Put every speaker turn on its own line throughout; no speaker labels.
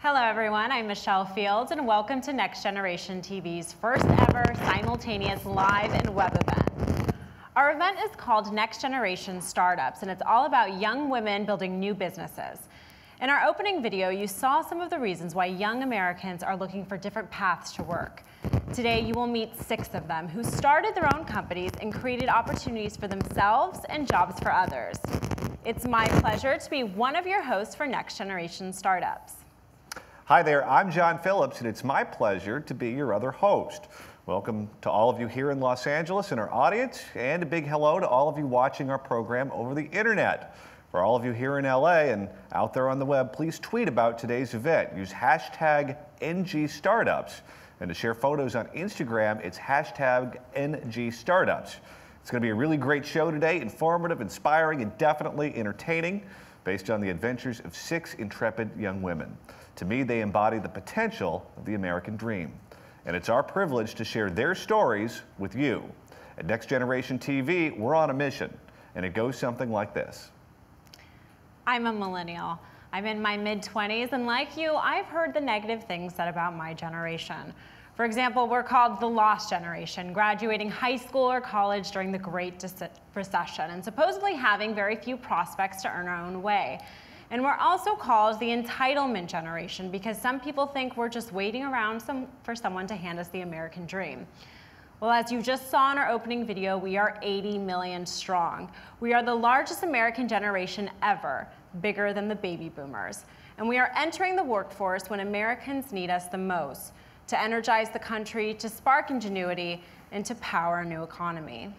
Hello everyone, I'm Michelle Fields and welcome to Next Generation TV's first ever simultaneous live and web event. Our event is called Next Generation Startups and it's all about young women building new businesses. In our opening video, you saw some of the reasons why young Americans are looking for different paths to work. Today, you will meet 6 of them who started their own companies and created opportunities for themselves and jobs for others. It's my pleasure to be one of your hosts for Next Generation Startups.
Hi there, I'm John Phillips, and it's my pleasure to be your other host. Welcome to all of you here in Los Angeles and our audience, and a big hello to all of you watching our program over the internet. For all of you here in LA and out there on the web, please tweet about today's event. Use hashtag NGStartups. And to share photos on Instagram, it's hashtag NGStartups. It's going to be a really great show today, informative, inspiring, and definitely entertaining, based on the adventures of 6 intrepid young women. To me, they embody the potential of the American dream. And it's our privilege to share their stories with you. At Next Generation TV, we're on a mission, and it goes something like this.
I'm a millennial. I'm in my mid-20s, and like you, I've heard the negative things said about my generation. For example, we're called the lost generation, graduating high school or college during the Great Recession, and supposedly having very few prospects to earn our own way. And we're also called the entitlement generation because some people think we're just waiting around for someone to hand us the American dream. Well, as you just saw in our opening video, we are 80 million strong. We are the largest American generation ever, bigger than the baby boomers. And we are entering the workforce when Americans need us the most, to energize the country, to spark ingenuity, and to power a new economy.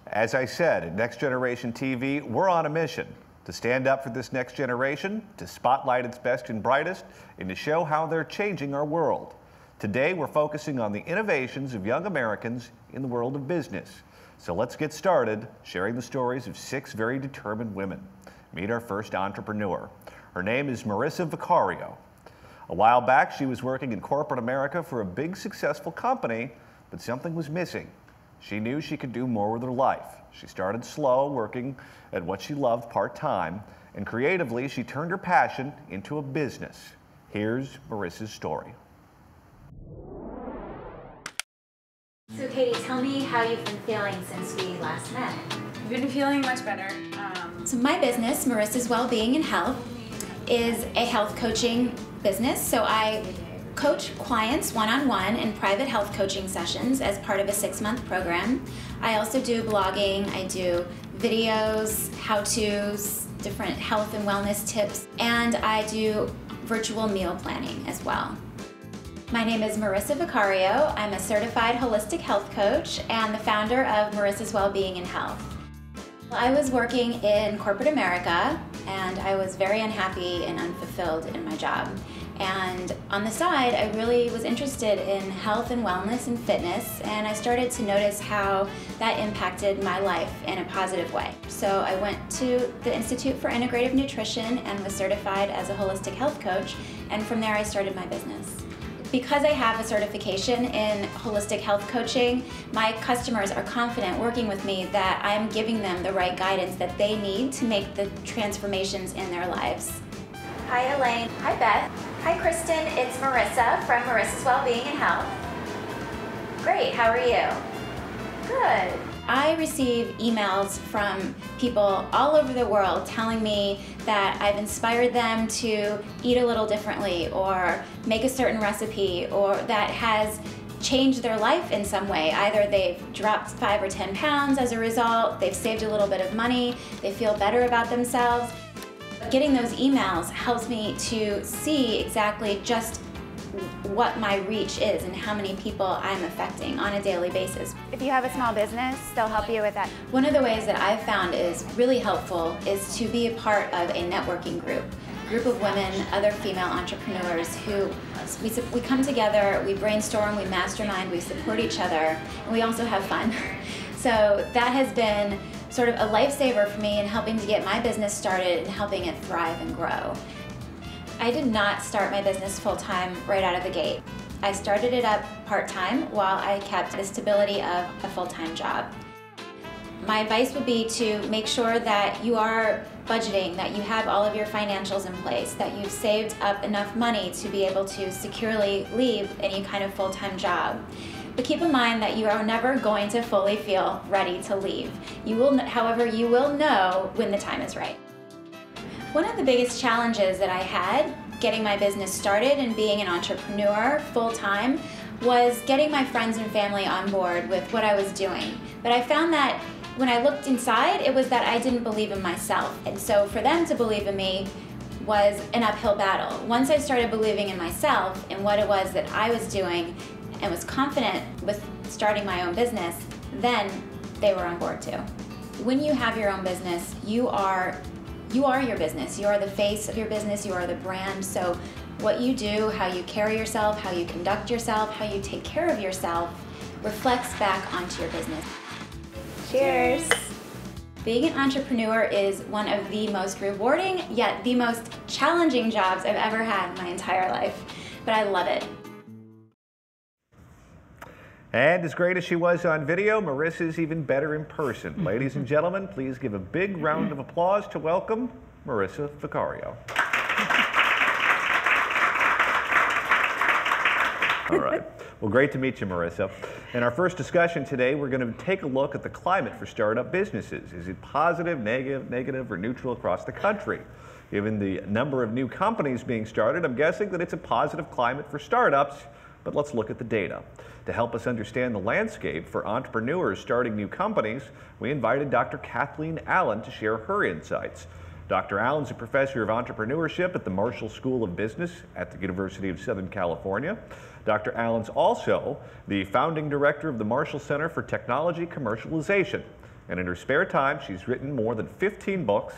As I said, at Next Generation TV, we're on a mission to stand up for this next generation, to spotlight its best and brightest, and to show how they're changing our world. Today, we're focusing on the innovations of young Americans in the world of business. So let's get started sharing the stories of 6 very determined women. Meet our first entrepreneur. Her name is Marissa Vicario. A while back, she was working in corporate America for a big, successful company, but something was missing. She knew she could do more with her life. She started slow, working at what she loved part-time, and creatively, she turned her passion into a business. Here's Marissa's story.
So Katie, tell me how you've been feeling since we last met.
I've been feeling much better.
So my business, Marissa's Wellbeing and Health, is a health coaching business. So I coach clients one-on-one in private health coaching sessions as part of a 6-month program. I also do blogging, I do videos, how-tos, different health and wellness tips, and I do virtual meal planning as well. My name is Marissa Vicario. I'm a certified holistic health coach and the founder of Marissa's Wellbeing and Health. I was working in corporate America and I was very unhappy and unfulfilled in my job. And on the side, I really was interested in health and wellness and fitness, and I started to notice how that impacted my life in a positive way. So I went to the Institute for Integrative Nutrition and was certified as a holistic health coach, and from there I started my business. Because I have a certification in holistic health coaching, my customers are confident working with me that I'm giving them the right guidance that they need to make the transformations in their lives. Hi Elaine. Hi Beth. Hi Kristen. It's Marissa from Marissa's Wellbeing and Health. Great, how are you? Good. I receive emails from people all over the world telling me that I've inspired them to eat a little differently or make a certain recipe, or that has changed their life in some way. Either they've dropped 5 or 10 pounds as a result, they've saved a little bit of money, they feel better about themselves. Getting those emails helps me to see exactly just what my reach is and how many people I'm affecting on a daily basis.
If you have a small business, they'll help you with that.
One of the ways that I've found is really helpful is to be a part of a networking group of women, other female entrepreneurs who we come together, we brainstorm, we mastermind, we support each other, and we also have fun. So that has been sort of a lifesaver for me in helping to get my business started and helping it thrive and grow. I did not start my business full-time right out of the gate. I started it up part-time while I kept the stability of a full-time job. My advice would be to make sure that you are budgeting, that you have all of your financials in place, that you've saved up enough money to be able to securely leave any kind of full-time job. But keep in mind that you are never going to fully feel ready to leave. However, you will know when the time is right. One of the biggest challenges that I had getting my business started and being an entrepreneur full-time was getting my friends and family on board with what I was doing. But I found that when I looked inside, it was that I didn't believe in myself. And so for them to believe in me was an uphill battle. Once I started believing in myself and what it was that I was doing and was confident with starting my own business, then they were on board too. When you have your own business, you are your business. You are the face of your business, you are the brand. So what you do, how you carry yourself, how you conduct yourself, how you take care of yourself reflects back onto your business.
Cheers.
Being an entrepreneur is one of the most rewarding, yet the most challenging jobs I've ever had in my entire life, but I love it.
And as great as she was on video, Marissa's even better in person. Ladies and gentlemen, please give a big round of applause to welcome Marissa Vicario. All right. Well, great to meet you, Marissa. In our first discussion today, we're going to take a look at the climate for startup businesses. Is it positive, negative, or neutral across the country? Given the number of new companies being started, I'm guessing that it's a positive climate for startups, but let's look at the data. To help us understand the landscape for entrepreneurs starting new companies, we invited Dr. Kathleen Allen to share her insights. Dr. Allen's a professor of entrepreneurship at the Marshall School of Business at the University of Southern California. Dr. Allen's also the founding director of the Marshall Center for Technology Commercialization. And in her spare time, she's written more than 15 books,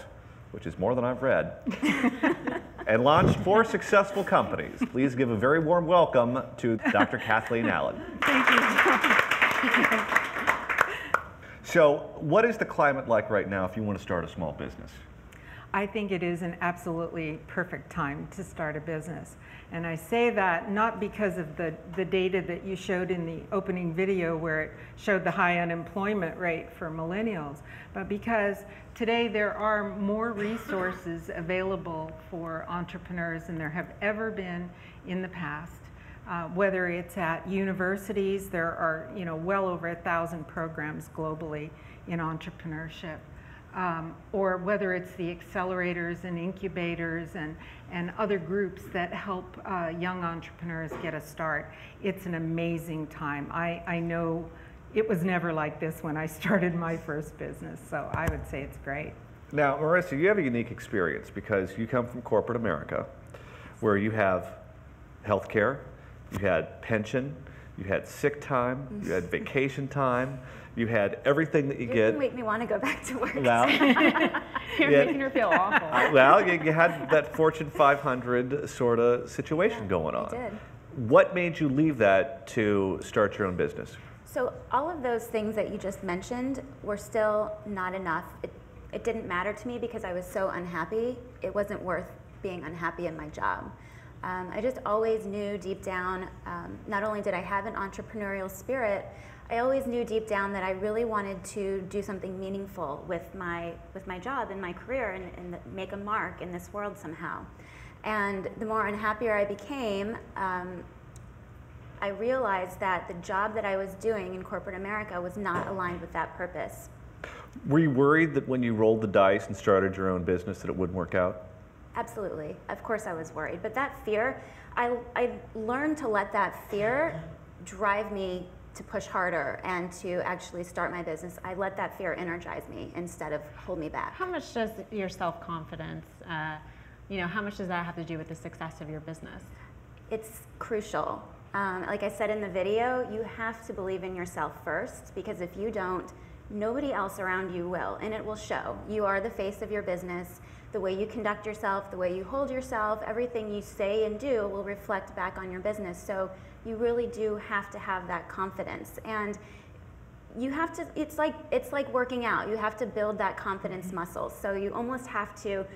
which is more than I've read, and launched 4 successful companies. Please give a very warm welcome to Dr. Kathleen Allen.
Thank you.
So what is the climate like right now if you want to start a small business?
I think it is an absolutely perfect time to start a business. And I say that not because of the data that you showed in the opening video where it showed the high unemployment rate for millennials, but because today there are more resources available for entrepreneurs than there have ever been in the past. Whether it's at universities, there are well over 1,000 programs globally in entrepreneurship. Or whether it's the accelerators and incubators and other groups that help young entrepreneurs get a start. It's an amazing time. I know it was never like this when I started my first business, so I would say it's great.
Now, Marissa, you have a unique experience because you come from corporate America, where you have health care, you had pension, you had sick time, you had vacation time, you had everything that you get.
You're gonna make me want to go back to work.
Well,
You're making her feel awful.
well, you had that Fortune 500 sort of situation going on.
I did.
What made you leave that to start your own business?
So all of those things that you just mentioned were still not enough. It didn't matter to me because I was so unhappy. It wasn't worth being unhappy in my job. I just always knew deep down, not only did I have an entrepreneurial spirit, I always knew deep down that I really wanted to do something meaningful with my job and my career and make a mark in this world somehow. And the more unhappier I became, I realized that the job that I was doing in corporate America was not aligned with that purpose.
Were you worried that when you rolled the dice and started your own business that it wouldn't work out?
Absolutely. Of course I was worried. But that fear, I learned to let that fear drive me to push harder and to actually start my business. I let that fear energize me instead of hold me back.
How much does your self-confidence, how much does that have to do with the success of your business?
It's crucial. Like I said in the video, you have to believe in yourself first, because if you don't, nobody else around you will, and it will show. You are the face of your business. The way you conduct yourself, the way you hold yourself, everything you say and do will reflect back on your business. So you really do have to have that confidence. And you have to, it's like working out. You have to build that confidence muscle. So you almost have to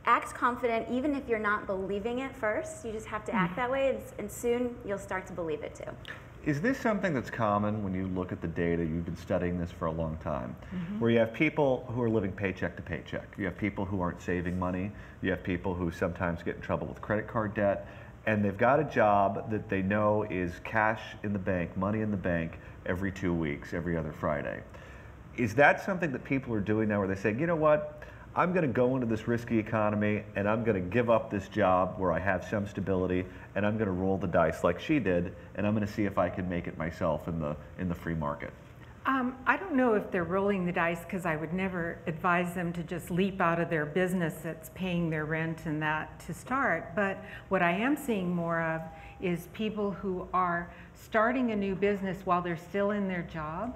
act confident even if you're not believing it first. You just have to act that way, and soon you'll start to believe it too.
Is this something that's common when you look at the data? You've been studying this for a long time, where you have people who are living paycheck to paycheck. You have people who aren't saving money. You have people who sometimes get in trouble with credit card debt, and they've got a job that they know is cash in the bank, money in the bank, every 2 weeks, every other Friday. Is that something that people are doing now, where they say, you know what, I'm going to go into this risky economy and I'm going to give up this job where I have some stability, and I'm going to roll the dice like she did, and I'm going to see if I can make it myself in the free market?
I don't know if they're rolling the dice, because I would never advise them to just leap out of their business that's paying their rent and that to start. But what I am seeing more of is people who are starting a new business while they're still in their job.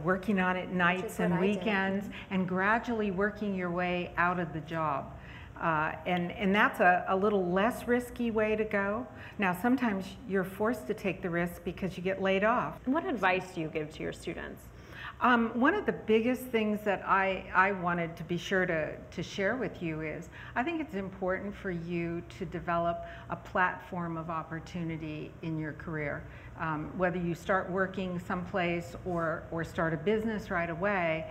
Working on it nights and weekends, and gradually working your way out of the job. And that's a little less risky way to go. Now, sometimes you're forced to take the risk because you get laid off.
What advice do you give to your students?
One of the biggest things that I wanted to be sure to share with you is, I think it's important for you to develop a platform of opportunity in your career. Whether you start working someplace or start a business right away,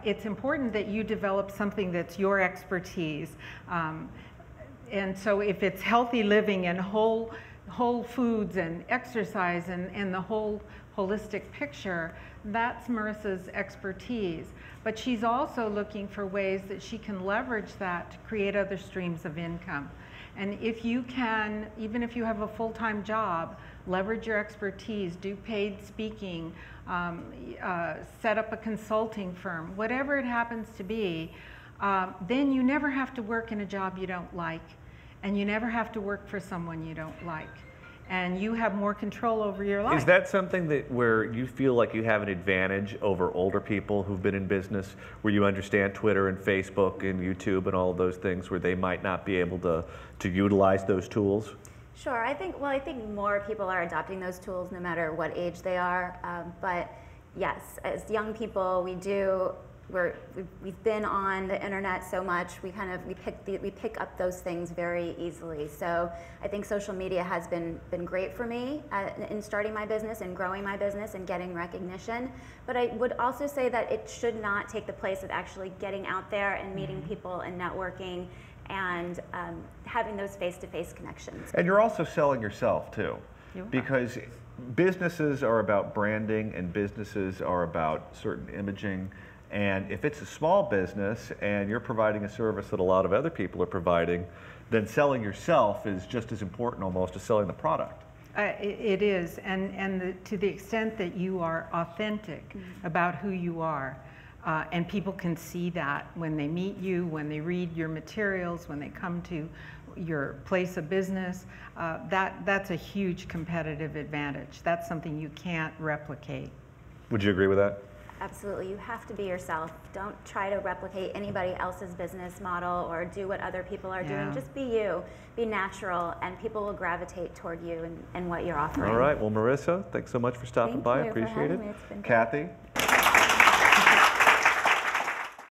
it's important that you develop something that's your expertise. And so if it's healthy living and whole foods and exercise and the whole holistic picture, that's Marissa's expertise. But she's also looking for ways that she can leverage that to create other streams of income. And if you can, even if you have a full-time job, leverage your expertise, do paid speaking, set up a consulting firm, whatever it happens to be, then you never have to work in a job you don't like, and you never have to work for someone you don't like, and you have more control over your life.
Is that something where you feel like you have an advantage over older people who've been in business, where you understand Twitter and Facebook and YouTube and all of those things, where they might not be able to utilize those tools?
Sure. I think more people are adopting those tools no matter what age they are. But yes, as young people, we've been on the internet so much. We pick up those things very easily. So I think social media has been great for me in starting my business and growing my business and getting recognition. But I would also say that it should not take the place of actually getting out there and meeting people and networking and having those face-to-face connections.
And you're also selling yourself too, because businesses are about branding and businesses are about certain imaging. And if it's a small business and you're providing a service that a lot of other people are providing, then selling yourself is just as important almost as selling the product.
It is, and to the extent that you are authentic about who you are, and people can see that when they meet you, when they read your materials, when they come to your place of business, that's a huge competitive advantage. That's something you can't replicate.
Would you agree with that?
Absolutely, you have to be yourself. Don't try to replicate anybody else's business model or do what other people are doing. Just be you, be natural, and people will gravitate toward you and what you're offering.
All right, well, Marissa, thanks so much for stopping by.
Thank you for
Appreciate
having
it.
me. It's been great.
Kathy,